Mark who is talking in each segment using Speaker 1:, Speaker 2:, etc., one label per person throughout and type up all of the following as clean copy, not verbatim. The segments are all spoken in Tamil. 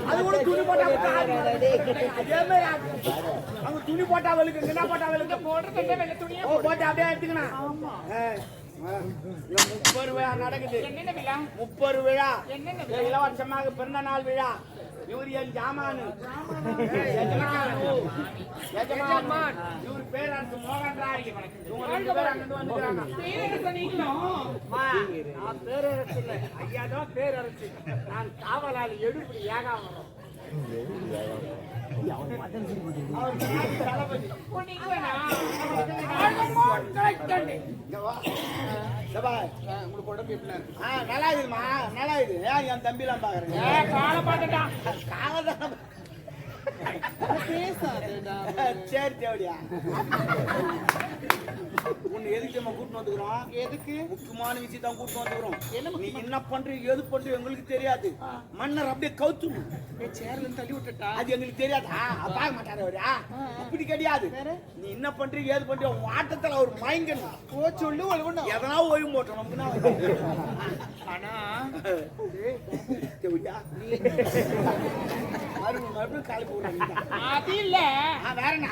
Speaker 1: அது கூட துணி போட்டா அதே மாதிரி அவங்க துணி போட்டா அவளுக்கு என்ன போட்டா அவளுக்கு போடுறது வெள்ளை துணியா போட்டு அப்படியே எடுத்துக்கணும். 30 விழா நடக்குது. என்னென்ன விழா? 30 விழா. இளவரசமாக பிறந்த நாள் விழா. இவர் என் ஜாமானு எஜமான். இவர் பேர் அந்த மோகன் ராய். இவங்க 2 பேர் அங்கிருந்து வந்துக்கிறாங்க. நான் பேரரசு இல்லை, ஐயா தான் பேரரசு. நான் காவலாளி எடுப்படி ஏகாவரம். நல்லா இருக்குமா? நல்லா இருக்கு. என் தம்பி எல்லாம் பாக்குறேன். சரி தேவடியா உன்னை எதுக்கு நம்ம கூட்டு வந்துக்கிறோம்? எதுக்கு? முக்கியமான விஷயத்தான் கூட்டு வந்துக்கிறோம். நீ என்ன பண்ற எது பண்ற எங்களுக்கு தெரியாது. மன்னர் அப்படியே கவுத்து சேர்ல தள்ளி விட்டுட்டா அது எங்களுக்கு தெரியாதா? பார்க்க மாட்டாரு அவரு. அப்படி கிடையாது. நீ என்ன பண்ற ஏது பண்ற உன் ஆட்டத்துல அவர் மயங்கணும். சொல்லு எதனா ஓய்வு போட்டோம் நமக்கு. ஆனா மறுபடியும் காலி போடுறாங்க. அது இல்ல வேற என்ன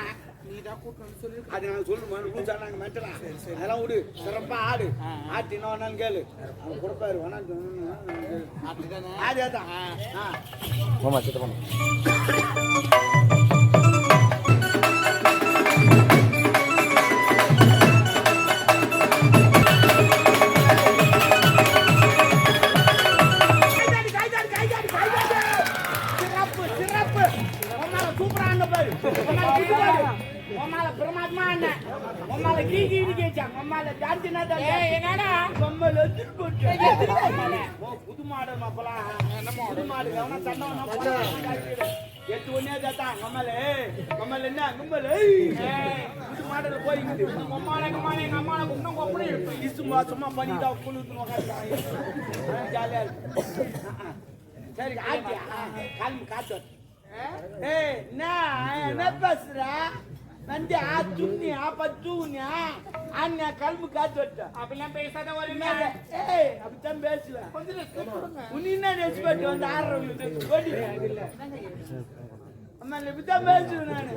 Speaker 1: நீதான் கூட்டணும் சொல்லி அது நாங்க சொல்லுவோம். நாங்க மெட்டலாம் அதெல்லாம் விடு. சிறப்பா ஆடு. ஆட்டு என்ன வேணாலும் கேளு. அவன் கொடுப்பாரு வேணாம். அதேதான். பிரமாத்மா புது மாடு புது மாடு எட்டு ஒன்னே தான் கம்மலே கம்மல் என்ன கும்பல் புது மாடல போய்க்குது. எங்க அம்மா சும்மா சும்மா பண்ணிதான் ஜாலியா இருக்கு. சரி ஆச்சியா காலம்பு காத்து என்ன பேசுற வந்து துண்ணியா பத்துனியா அண்ணா கல்பு காத்து வட்டா அப்படிலாம் பேசாத ஒரு அப்படித்தான் பேசுவேன். உன்ன என்ன ரெஸ்பெக்ட் வந்து ஆடுறவங்களுக்கு அம்மா இப்படித்தான் பேசுவேன் நானு.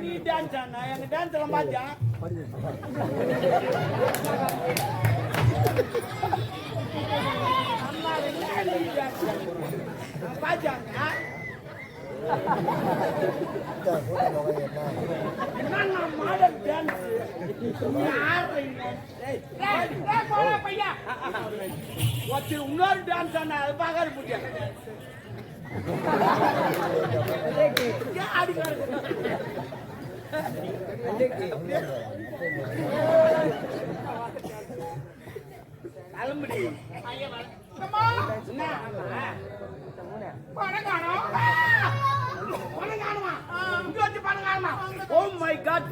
Speaker 1: நீ டான்ஸ் ஆனா எங்க டான்ஸ் எல்லாம் பாத்தியா? பாச்சாங்க மாடல் டான்ஸ் இன்னொரு டான்ஸ் ஆனா அது பார்க்காது முடியாது. கிளம்புடி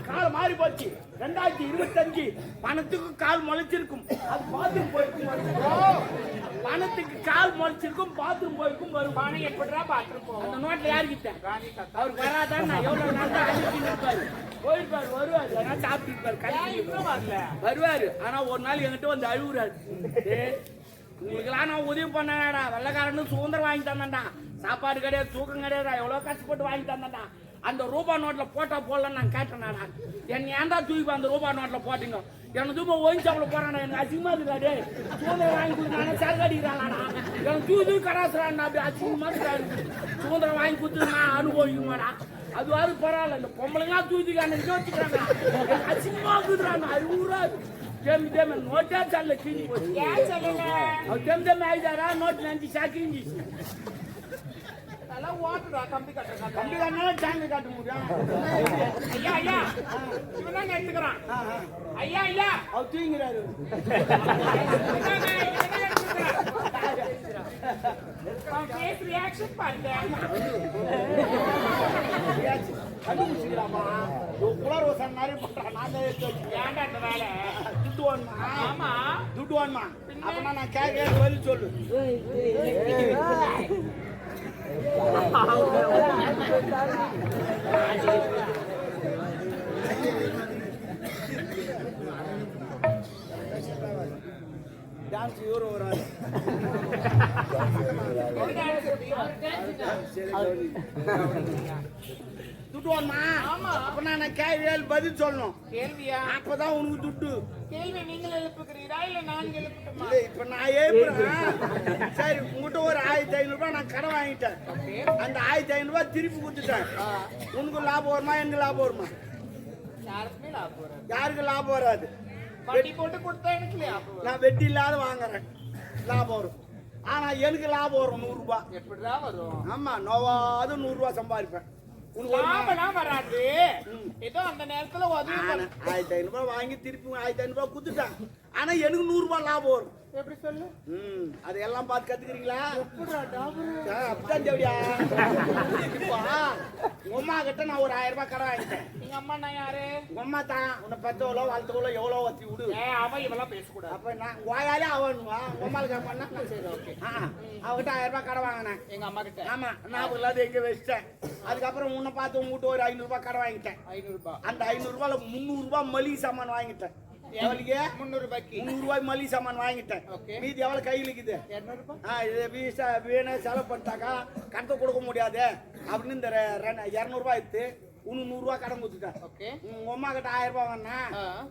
Speaker 1: கால் மாறி போச்சு. 2025 பணத்துக்கு கால் முளைச்சிருக்கும். அது பாத்ரூம் போயிருக்கும். பணத்துக்கு கால் முளைச்சிருக்கும் பாத்ரூம் போயிருக்கும். வரும் பணம் எப்படிடா பாத்ரூம் போகும்? அந்த நோட்ல யாருக்கிட்ட அவருக்கு வராதான். நான் எவ்வளவு நாள் இருப்பாரு போயிருப்பாரு வருவாரு. அதனால சாப்பிட்டு வருவாரு. ஆனா ஒரு நாள் என்கிட்ட வந்து அழுகுறாரு. உங்களுக்கெல்லாம் நான் உதவி பண்ணடா. வெள்ளக்காரன்னு சுதந்திரம் வாங்கி தந்தேன்டா. சாப்பாடு கிடையாது தூக்கம் கிடையாது. எவ்வளவு கஷ்டப்பட்டு வாங்கி தந்தேன்டா. அந்த ரூபா நோட்ல போட்டா போடலன்னு நான் கேட்டேன்டா. என்ன ஏன்டா தூக்கி அந்த ரூபா நோட்ல போட்டீங்க? எனக்கு தூப்ப ஒயின்சாப்பிட போறானா? எனக்கு அசிங்கமா இருக்காரு. சுதந்திரம் வாங்கி கொடுத்தானே சரக்கு அடிக்கிறானா? எனக்கு தூக்கி கராசுறான். அப்படி அசிங்கமா இருக்காரு. சுதந்திரம் வாங்கி கொடுத்து நான் அனுபவிக்குமாடா. அதுவாது பரவாயில்ல. இந்த பொம்பளைங்களாம் தூக்கிக்கான யோசிச்சுக்கிறாங்க. அசிங்கமா இருக்குறாங்க. அழுகுறாரு. நோட்டா சால கிஞ்சி போச்சு. ஆயிட்டாரா நோட்டு நினைச்சு சாக்கிஞ்சி ஓட்டுடா. கம்பி கட்டுறான். கம்பி கட்டினா சாங்கி காட்ட முடியும். ஐயா ஐயா இவன் எடுத்துக்கிறான். ஐயா ஐயா அவர் தூங்கிறாரு. ரியாக்ஷன் பண்ணேன். கண்டுபிடிச்சிக்கலாமா? குளர் வசன் மாதிரி பண்றான். நான் ஏன்டா இந்த வேலை? துட்டு வேணுமா? ஆமா துட்டு வேணுமா? அப்படின்னா நான் கேட்க பதில் சொல்லு. டான்ஸ் இவரு வராது. துட்டு வேணுமா? அப்ப நான் கேள்வி பதில் சொல்லணும்.
Speaker 2: கேள்வியா?
Speaker 1: அப்பதான் உனக்கு துட்டு.
Speaker 2: கேள்வி நீங்கள் எழுப்புகிறீரா இல்ல நான் எழுப்பட்டுமா?
Speaker 1: இல்ல இப்ப நான் எழுப்புறேன். சரி உங்ககிட்ட ஒரு 1500 ரூபாய் நான் கடன் வாங்கிட்டேன். அந்த 1500 ரூபாய் திருப்பி கொடுத்துட்டேன். உனக்கு லாபம் வருமா எனக்கு லாபம் வருமா?
Speaker 2: யாருக்குமே லாபம் வராது.
Speaker 1: யாருக்கு லாபம் வராது?
Speaker 2: வட்டி போட்டு கொடுத்தா எனக்கு லாபம் வரும்.
Speaker 1: நான் வெட்டி இல்லாத வாங்குறேன், லாபம் வரும். ஆனா எனக்கு லாபம் வரும் 100 ரூபாய்.
Speaker 2: எப்படிதான் வரும்?
Speaker 1: ஆமா நோவாது 100 ரூபாய் சம்பாதிப்பேன். உனக்கு
Speaker 2: லாபம்லாம் வராது. ஏதோ அந்த நேரத்துல உதவி
Speaker 1: 1500 ரூபாய் வாங்கி திருப்பி 1500 ரூபாய் கொடுத்துட்டேன். ஆனா எனக்கு 100 ரூபாய் லாபம் வரும்.
Speaker 2: எப்படி சொல்லு?
Speaker 1: அதெல்லாம் பார்த்து கத்துக்கிறீங்களா?
Speaker 2: எப்படிடா டாபர்?
Speaker 1: அப்படிதான் ஜவுடியா. இப்போ உங்க அம்மா கிட்ட நான் ஒரு 1000 ரூபாய் கடன் வாங்கிட்டேன்.
Speaker 2: எங்க அம்மா நான் யாரு?
Speaker 1: உங்க அம்மா தான் உன்னை பெத்தவளோ வளர்த்தவளோ எவ்வளோ வத்தி விடு.
Speaker 2: அவன் இவெல்லாம் பேசக்கூடாது.
Speaker 1: அப்ப நான் வாயாலே அவனுவா உங்க அம்மாளுக்கு பண்ணா
Speaker 2: சரி ஓகே.
Speaker 1: அவகிட்ட 1000 ரூபாய் கடன் வாங்கினேன்.
Speaker 2: எங்க அம்மா கிட்ட.
Speaker 1: ஆமா நான் இல்லாத எங்க வச்சிட்டேன். அதுக்கப்புறம் உன்னை பார்த்து உங்ககிட்ட ஒரு 500 ரூபாய் கடன் வாங்கிட்டேன்.
Speaker 2: 500 ரூபாய்.
Speaker 1: அந்த 500 ரூபாயில 300 ரூபாய் மளிகை சாமான் வாங்கிட்டேன். எவ்வளவுக்கு?
Speaker 2: 300 ரூபாய்க்கு.
Speaker 1: 300 ரூபாய் மளிகை சாமான் வாங்கிட்டேன். மீதி எவ்வளவு கையில் இருக்குது?
Speaker 2: 200 ரூபாய்.
Speaker 1: இது வீணு செலவு பண்ணிட்டாக்கா கடத்த கொடுக்க முடியாது அப்படின்னு இந்த 200 ரூபாய் எடுத்து உனக்கு 100 ரூபாய் கடன் கொடுத்துட்டேன். உங்க அம்மா கிட்ட 1000 ரூபாய் வாங்கினா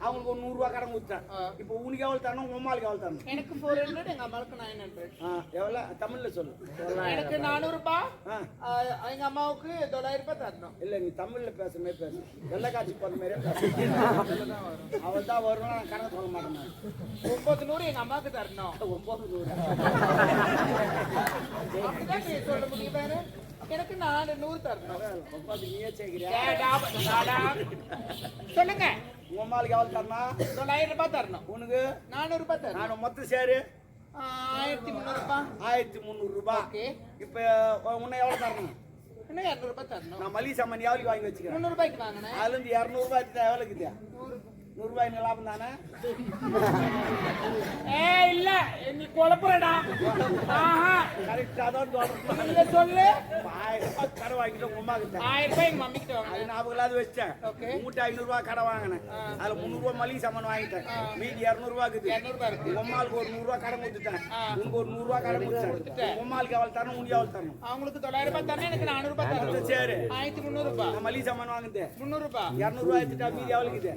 Speaker 1: அவங்களுக்கு ஒரு 100 ரூபாய் கடன் கொடுத்தேன். இப்போ உனக்கு எவ்வளவு தரணும், உங்க அம்மாளுக்கு எவ்வளவு தரணும்?
Speaker 2: எனக்கு 400, எங்க அம்மாவுக்கு 900.
Speaker 1: எவ்வளவு தமிழ்ல சொல்லு.
Speaker 2: எனக்கு 400 ரூபாய், எங்க அம்மாவுக்கு 900 ரூபாய் தரணும்.
Speaker 1: இல்ல நீ தமிழ்ல பேசுற மாதிரி பேசு. வெள்ளை காட்சி போற மாதிரியே பேசு. அவள் தான் வருவான், நான் கணக்கு சொல்ல மாட்டேன்.
Speaker 2: 900 எங்க அம்மாவுக்கு தரணும்.
Speaker 1: 900
Speaker 2: அப்படிதான் நீ சொல்ல முடியும் பாரு. எனக்கு 400 தரணும்.
Speaker 1: நீயே சேர்க்கிறியா?
Speaker 2: சொல்லுங்க.
Speaker 1: உங்க அம்மாளுக்கு எவ்வளவு தரணும்?
Speaker 2: 900 ரூபாய் தரணும்.
Speaker 1: உனக்கு
Speaker 2: 400 ரூபாய் தரணும்.
Speaker 1: நான் மொத்தம் சேரு
Speaker 2: 1300 ரூபாய்.
Speaker 1: 1300 ரூபாய். இப்ப உன்னை எவ்வளவு தரணும்?
Speaker 2: இன்னும் 200 ரூபாய் தரணும்.
Speaker 1: நான் மளிகை சாமான் எவ்வளவு வாங்கி வச்சுக்கிறேன்?
Speaker 2: 300 ரூபாய்க்கு வாங்கினேன்.
Speaker 1: அதுல இருந்து 200 ரூபாய் எவ்வளவு இருக்குதா? 100 ரூபாய் லாபம் தானே?
Speaker 2: இல்ல நீ குழப்பறடா.
Speaker 1: கரெக்டா தான்
Speaker 2: இல்ல சொல்லு.
Speaker 1: 1000 ரூபாய் கடை வாங்கிட்டு உங்க அம்மா கிட்ட
Speaker 2: 1000 ரூபாய் எங்க மம்மி கிட்ட வாங்கினேன்.
Speaker 1: அது ஞாபகம் இல்லாத வச்சேன். உங்ககிட்ட 500 ரூபாய் கடை வாங்கினேன். அதுல 300 ரூபாய் மளிகை சாமான் வாங்கிட்டேன். மீதி 200 ரூபாய் இருக்குது.
Speaker 2: 200 ரூபாய் இருக்கு.
Speaker 1: உங்க அம்மாளுக்கு ஒரு 100 ரூபாய் கடன் கொடுத்துட்டேன். உனக்கு ஒரு 100 ரூபாய் கடன் கொடுத்துட்டேன். உங்க அம்மாளுக்கு எவ்வளவு தரணும், உனக்கு எவ்வளவு தரணும்?
Speaker 2: அவங்களுக்கு 900 ரூபாய் தரணும், எனக்கு 400 ரூபாய் தரணும்.
Speaker 1: சரி
Speaker 2: 1300 ரூபாய்.
Speaker 1: நான் மளிகை சாமான் வாங்குது
Speaker 2: 300 ரூபாய்.
Speaker 1: 200 ரூபாய் எடுத்துட்டா மீதி எவ்வளவு இருக்குது?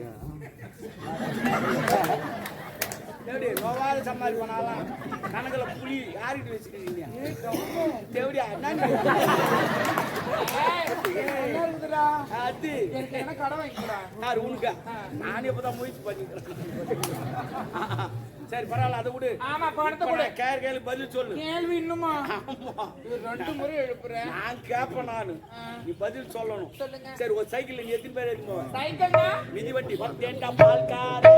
Speaker 1: எப்படி நோவாத சம்பாதி போனாலாம் கணக்குல புளி யாருக்கிட்ட வச்சுக்கிறீங்க? எப்படியா அது
Speaker 2: என்ன கடை வாங்கிக்கிறா
Speaker 1: யாரு உனக்கா? நான் எப்பதான் முயற்சி பண்ணிக்கிறேன். சரி பரவாயில்ல அதை விடு.
Speaker 2: ஆமா பணத்தை கூட
Speaker 1: கேள்வி பதில் சொல்லு.
Speaker 2: கேள்வி இன்னுமா?
Speaker 1: ஆமா
Speaker 2: 2 முறை எழுப்புறேன்.
Speaker 1: நான் கேட்பேன். நானு நீ பதில் சொல்லணும்.
Speaker 2: சொல்லுங்க.
Speaker 1: சரி ஒரு சைக்கிள் நீ எத்தனை பேர் எடுத்து போவேன்?
Speaker 2: சைக்கிள்னா
Speaker 1: மிதி வண்டி தேண்டா பால்காரே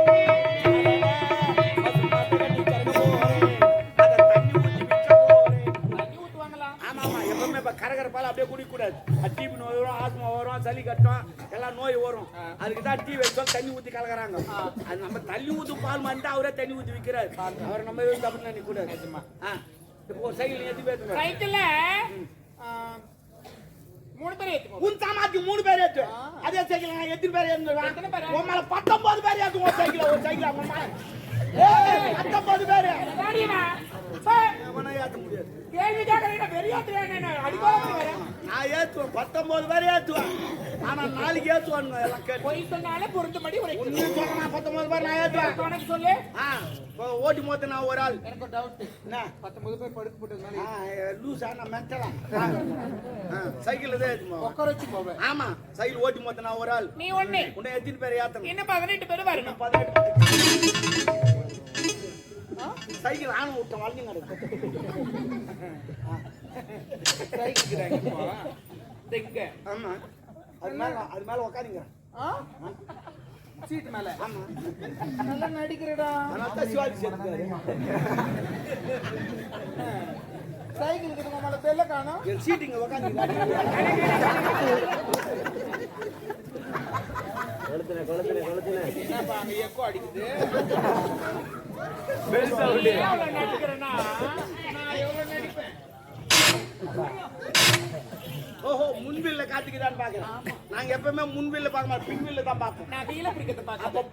Speaker 1: கரகரப்பால அப்படியே குடிக்க கூடாது. டிபி நோய் வரும், ஆஸ்மா வரும், சளி கட்டும், எல்லாம் நோய் வரும். அதுக்கு தான் டீ வச்சோம் தண்ணி ஊத்தி கலக்குறாங்க. அது நம்ம தண்ணி ஊத்து பால் மாட்டா அவரே தண்ணி ஊத்தி விற்கிறாரு. அவரை நம்ம அப்படின்னு நினைக்க கூடாது. இப்போ ஒரு சைக்கிள் எத்தி பேர்
Speaker 2: சைக்கிள்ல 3 பேர் ஏத்துவோம்.
Speaker 1: உன் சாமாத்தி 3 பேர் ஏத்து. அதே சைக்கிள் நான் எத்தனை பேர் ஏத்துவேன்? உம்மால 19 பேர் ஏத்துவோம். ஒரு சைக்கிள் அம்மா 19 பேர் ஏத்த முடியாது.
Speaker 2: கேள்வி கேட்கறீங்க பெரிய
Speaker 1: நான் ஏத்துவேன் 19 பேர் ஏத்துவேன். ஆனா நாளைக்கு ஏத்துவானுங்க எல்லாம் கேட்டு.
Speaker 2: போய் சொன்னாலே பொருத்தமடி
Speaker 1: ஒண்ணு சொல்றேன் 19 பேர் நான் ஏத்துவேன்.
Speaker 2: உனக்கு சொல்லு.
Speaker 1: ஓட்டி மொத்த நான் ஒரு ஆள்.
Speaker 2: எனக்கு டவுட். என்ன 19 பேர் படுத்து போட்டதுனால
Speaker 1: லூசா நான் மென்டலா. சைக்கிள்ல தான் ஏத்துவோம்.
Speaker 2: உட்கார வச்சு போவேன்.
Speaker 1: ஆமா சைக்கிள் ஓட்டி மொத்த நான் ஒரு ஆள்.
Speaker 2: நீ ஒண்ணே.
Speaker 1: உன்னை எத்தனை பேர் ஏத்தணும்?
Speaker 2: என்ன 18 பேர் வரணும்.
Speaker 1: 18 சைக்கிள் ஆன விட்ட வளைஞ்சு கிடக்கு.
Speaker 2: சைக்கிள்
Speaker 1: ஆமா அது மேல உட்காருங்க.
Speaker 2: சீட் மேல.
Speaker 1: ஆமா
Speaker 2: நல்லா நடிக்கிறடா.
Speaker 1: அதனால சிவாஜி சேர்த்துக்காரு.
Speaker 2: சைக்கிள் கிட்ட மேல தெல்ல காணோம்.
Speaker 1: என் சீட்டிங்க உட்காருங்க. கொளுத்துனே
Speaker 2: என்னப்பா அங்க எக்கோ அடிக்குது? நடிக்கிறேன்னா நான் எவ்வளவு நடிப்பேன்?
Speaker 1: ஓஹோ முன்பில்ல காத்துக்குதான்னு பாக்குறேன். நாங்க எப்பவுமே முன்பில்ல பார்க்க மாட்டோம், பின்பில்ல தான் பார்ப்போம்.
Speaker 2: நான் வீல பிடிக்கிறத பார்க்க.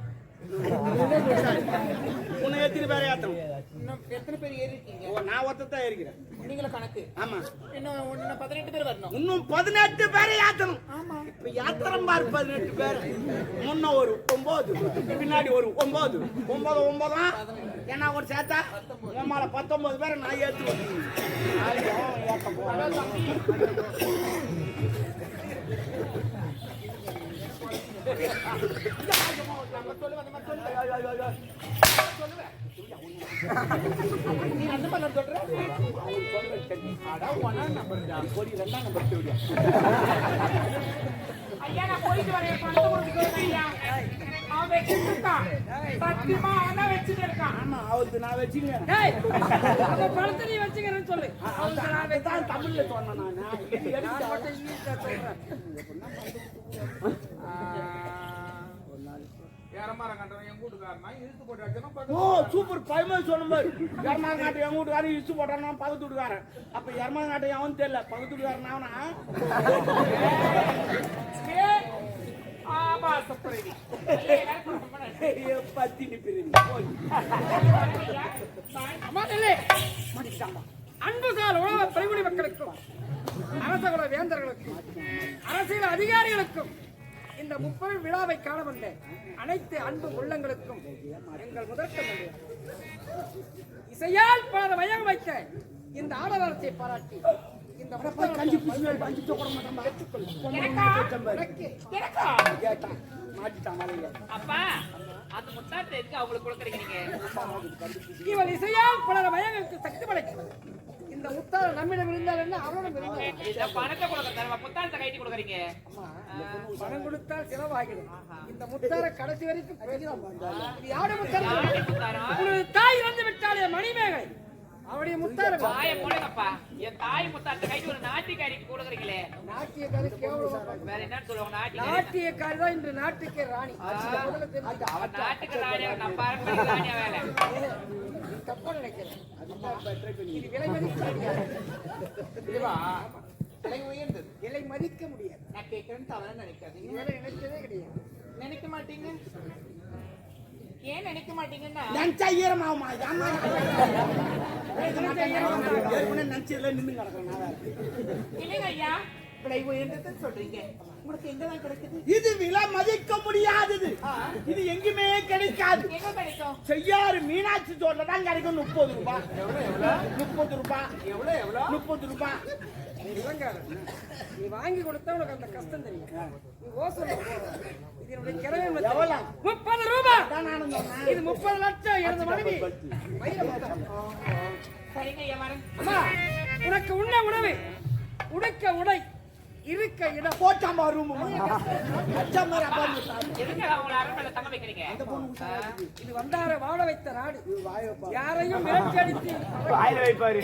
Speaker 1: உன்னை எத்தனை பேரை ஏத்தணும்?
Speaker 2: இன்னும் எத்தனை பேர் ஏறி இருக்கீங்க?
Speaker 1: நான் ஒருத்தர் தான் இருக்கிறேன்.
Speaker 2: நீங்களும் கணக்கு.
Speaker 1: ஆமா.
Speaker 2: இன்னும் 18 பேர் வரணும்.
Speaker 1: இன்னும் 18 பேரை யாத்தணும். இப்ப யாத்திரம் பாரு 18 பேர். முன்ன ஒரு 9, பின்னாடி ஒரு 9, 9 ஏன்னா ஒரு சேர்த்தா உமால 19 பேரை நான் ஏத்து வைக்கணும்.
Speaker 2: நீ அந்த மாதிரி சொல்ற?
Speaker 3: ஐயா நான் போயிட்டு வரேன். பணத்தை கொடுத்துட்டு ஐயா. அவன் வச்சுட்டு இருக்கான். சத்தியமா அவன் தான் வச்சுட்டு இருக்கான்.
Speaker 1: ஆமா அவருக்கு நான் வச்சுங்க.
Speaker 3: டேய், அந்த பணத்தை நீ வச்சுக்கிறேன்னு சொல்லு.
Speaker 1: அவன் தான் தமிழ்ல சொன்னேன் நான்
Speaker 3: மட்டும் இங்கிலீஷ்ல சொல்றேன்.
Speaker 1: ஓ சூப்பர் பைமன் சொன்ன மாதிரி எரமாங்க நாட்டை எங்க வீட்டுக்காரன் இச்சு போட்டானா பக்கத்து வீட்டுக்காரன். அப்ப எரமாங்க நாட்டை அவன் தெரியல பக்கத்து வீட்டுக்காரன் அவனா பத்தி நிப்பிருங்க
Speaker 3: அன்புசால் உலக பெருங்குடி மக்களுக்கும் அரசகுல வேந்தர்களுக்கும் அரசியல் அதிகாரிகளுக்கும் இந்த 30 விழாவை காண வந்த அனைத்து அன்பு உள்ளங்களுக்கும் எங்கள் முதற்க இசையால் பலர் வயம் வைத்த இந்த ஆடவரத்தை பாராட்டி இந்த
Speaker 1: கஞ்சி புசுமே பஞ்சு போட மாட்டான் மாட்டிட்டான் மலையில.
Speaker 4: அப்பா அந்த முத்தாட்டை எதுக்கு அவங்களுக்கு கொடுக்குறீங்க நீங்க?
Speaker 3: இவள் இசையால் பலர் வயங்களுக்கு சக்தி படைக்கிறது. இந்த முத்தாள் நம்மிடம் இருந்தால் என்ன அவரிடம் இருந்தால்
Speaker 4: இந்த பணத்தை கொடுக்குறதா முத்தாட்டை கைட்டி கொடுக்குறீங்க?
Speaker 3: பணம் கொடுத்தால் செலவாகிடும். இந்த முத்தார கடைசி வரைக்கும் இது யாருடைய முத்தார? உனது தாய் இறந்து விட்டாலே மணிமேகலை அவருடைய முத்தார.
Speaker 4: தாயை போடுங்கப்பா. என் தாய் முத்தாட்டை கைட்டி ஒரு நாட்டிக்காரிக்கு கொடுக்குறீங்களே.
Speaker 3: நாட்டியக்காரி கேவலம்.
Speaker 4: வேற என்ன சொல்லுவாங்க?
Speaker 3: நாட்டியக்காரி தான் இன்று நாட்டுக்கே ராணி.
Speaker 4: அவன் நாட்டுக்கு ராணியா நான் பாரம்பரிய ராணியா வேலை
Speaker 3: தப்பா நினைக்கிறேன். இது விலை மதிக்க முடியாது.
Speaker 2: விலை உயர்ந்தது.
Speaker 3: விலை மதிக்க முடியாது.
Speaker 2: நான் கேட்கிறேன்னு தவறா நினைக்காதீங்க.
Speaker 3: விலை நினைச்சதே கிடையாது.
Speaker 2: நினைக்க மாட்டீங்க? ஏன் நினைக்க மாட்டீங்கன்னா
Speaker 1: நினைச்சா ஈரமாகுமா? ஏற்கனவே நினைச்சதுல நின்று கிடக்குறேன்.
Speaker 4: இல்லைங்க ஐயா.
Speaker 2: விலை உயர்ந்ததுன்னு சொல்றீங்க. உங்களுக்கு எங்கதான் கிடைக்குது?
Speaker 1: இது விலை மதிக்க முடியாதது. இது எங்குமே கிடைக்காது.
Speaker 2: எங்க கிடைக்கும்?
Speaker 1: செய்யாறு மீனாட்சி தோட்டல தான் கிடைக்கும். 30 ரூபாய். 30 ரூபாய்.
Speaker 2: எவ்வளவு?
Speaker 1: 30 ரூபாய்.
Speaker 3: நீ வாங்கி கொடுத்தா உனக்கு அந்த கஷ்டம் தெரியும். நீ ஓசனை இதனுடைய கிரயம்
Speaker 1: எவ்வளவு?
Speaker 3: 30 ரூபாய்.
Speaker 1: அதான் நானும் சொன்னேன்.
Speaker 3: இது 30 லட்சம் எனது மனைவி.
Speaker 4: சரிங்க ஐயா வரேன்.
Speaker 3: அம்மா, உனக்கு உண்ண உணவு, உடுக்க உடை, இருக்க இடம்.
Speaker 1: போட்டாமா ரூம்
Speaker 4: எதுக்கு அவங்கள அரண்மனையில தங்க வைக்கிறீங்க?
Speaker 3: இது வந்தார வாழ வைத்த நாடு. யாரையும் மிரட்டி அடித்து
Speaker 1: வைப்பாரு.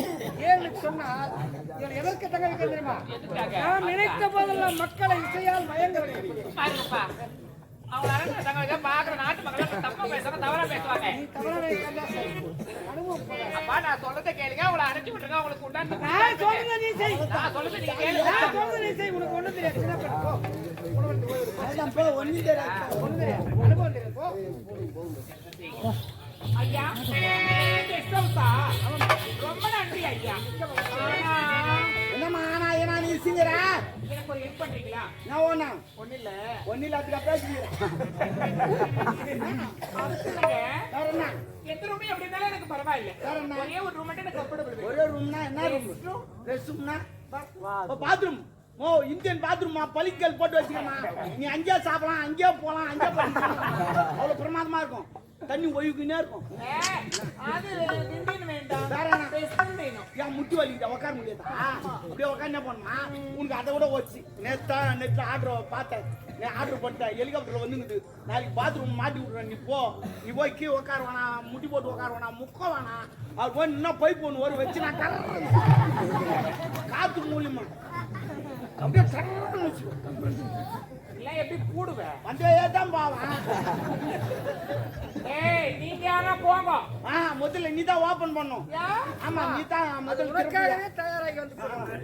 Speaker 3: ஏன்னு சொன்னால் இவன் எதற்கு தங்க வைக்க தெரியுமா? நான் நினைத்த போதெல்லாம் மக்களை இசையால் மயங்க வைக்கிறேன்.
Speaker 4: பாருங்கப்பா, அவங்க அரண்மனை தங்க வைக்க பாக்குற நாட்டு மக்கள் தப்பா பேசுறாங்க, தவறா பேசுவாங்க.
Speaker 3: நீ தவறான அனுபவம் போல.
Speaker 4: அப்பா நான் சொல்றதை கேளுங்க, அவங்களை அனுப்பிச்சு விட்டுருங்க. அவங்களுக்கு உண்டான
Speaker 3: நான் சொல்றதை நீ செய்.
Speaker 4: நான் சொல்றது நீங்க கேளுங்க.
Speaker 3: நான் சொல்றதை நீ செய். உனக்கு ஒண்ணும் தெரியாது. சின்ன பையன் போ. உனக்கு ஒண்ணும் தெரியாது. ஒண்ணும் தெரியாது. அனுபவம் தெரியாது. போ.
Speaker 4: ஐயா கெஸ்ட் ஹவுஸா? ரொம்ப நன்றி ஐயா.
Speaker 1: என்னம்மா ஆனா ஏன்னா நீ சிங்கற
Speaker 4: எனக்கு ஒரு ஹெல்ப் பண்றீங்களா?
Speaker 1: நான் ஒண்ணு
Speaker 4: ஒண்ணில்ல
Speaker 1: அதுக்கு பேசுகிறேன். வேற என்ன?
Speaker 4: எத்தனை ரூம் எப்படி இருந்தாலும் எனக்கு பரவாயில்ல. ஒரே ஒரு ரூம் மட்டும் எனக்கு கம்ஃபர்டபிள்.
Speaker 1: ஒரே ரூம்னா என்ன ரூம்? ரெஸ்ட் ரூம்னா பாத்ரூம். ஓ இந்தியன் பாத்ரூமா? பளிக்கல் போட்டு வச்சுக்கமா. நீ அங்கேயே சாப்பிடலாம், அங்கேயே போலாம், அங்கேயே போலாம். அவ்வளவு பிரமாதமா இருக்கும். தண்ணி ஒய்வுக்குன்னே இருக்கும்.
Speaker 4: அது இந்தியன் வேண்டாம்.
Speaker 1: வேற என்ன?
Speaker 4: வெஸ்டர்ன் வேணும்.
Speaker 1: ஏன் முட்டி வலிக்குதா? உட்கார முடியாதா? அப்படியே உட்காந்து என்ன பண்ணுமா? உனக்கு அதை விட வச்சு நெட்ல ஆர்டர் பார்த்தேன். நீ ஆர்டர் பண்ணிட்டேன். ஹெலிகாப்டர்ல வந்துங்குது. நாளைக்கு பாத்ரூம் மாட்டி விட்றேன். நீ போய் கீழே உட்கார வேணாம், முட்டி போட்டு உட்கார வேணாம், முக்க வேணாம். அவர் போய் இன்னும் பைப் ஒன்று ஒரு வச்சு நான் காத்து மூலியமா அப்படியே
Speaker 4: எல்லாம் எப்படி கூடுவேன்?
Speaker 1: வந்தே தான் பாவன்.
Speaker 4: ஏய் நீங்க யாரா போங்க.
Speaker 1: முதல்ல நீ தான் ஓபன் பண்ணும். ஆமா நீ தான் முதல்ல
Speaker 3: உனக்காகவே தயாராகி வந்து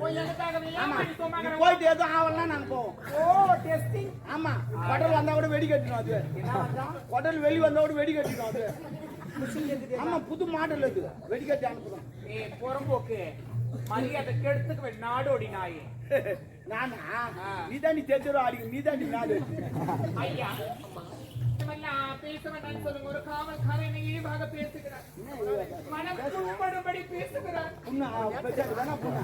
Speaker 4: போய் எனக்காக
Speaker 1: நீ போயிட்டு எதுவும் ஆவலன்னா நாங்க போவோம்.
Speaker 4: ஓ டெஸ்டிங்.
Speaker 1: ஆமா குடல் வந்தா கூட வெடி கட்டிடும். அது குடல் வெளி வந்தா கூட வெடி கட்டிடும். அது ஆமா புது மாடல் அது வெடிக்கட்டி அனுப்புறோம்.
Speaker 4: ஏய் புறம்போக்கு மரியாதை கெடுத்துக்கு நாடோடி நாய்.
Speaker 1: நானா நீதாண்டி தெரிஞ்சோ அடிக்க நீதாண்டி நாடு.
Speaker 4: ஐயா இதெல்லாம் பேச வேண்டாம்னு சொல்லுங்க. ஒரு காவல்காரன் இழிவாக பேசுகிறார், மனம் புண்படும்படி பேசுகிறார்.
Speaker 1: புண்ணா பேசாது வேணா புண்ணா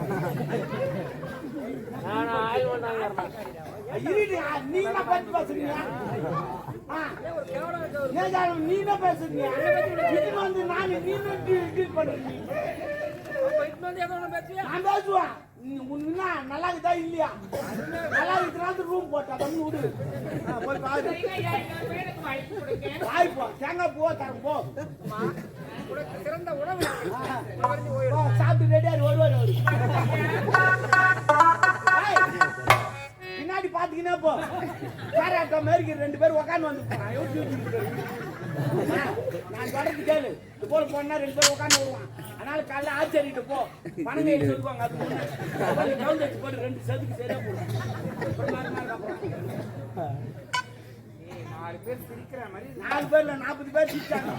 Speaker 1: நீ என்ன பேச்சு பேசுறீங்க? நீ என்ன பேசுறீங்க? இது வந்து நான் நீ டீல் பண்றீங்க. நான் பேசுவேன். உன்னா நல்லா இருக்குதா இல்லையா? நல்லா இருக்கிறாந்து ரூம் போட்டா வந்து விடு. போய் பாரு. வாய்ப்போ தேங்காய் பூவா தரம் போ.
Speaker 3: சிறந்த உணவு
Speaker 1: சாப்பிட்டு ரெடியாரு வருவாரு அவரு. பின்னாடி பாத்தீங்கன்னா போ பேராட்டோ மாதிரி 2 பேர் உக்காந்து வந்து நான் தொடர்ந்து கேளு. இது போல போனா 2 பேர் உட்காந்து வருவான். அதனால காலைல ஆச்சரிட்டு போ பணம் கையில் சொல்லுவாங்க. அது கவுண்ட் வச்சு போட்டு 2 சதுக்கு சரியா போடுவாங்க.
Speaker 4: 4 பேர் சிரிக்கிற மாதிரி
Speaker 1: 4 பேர்ல 40 பேர் சிரிச்சாங்க.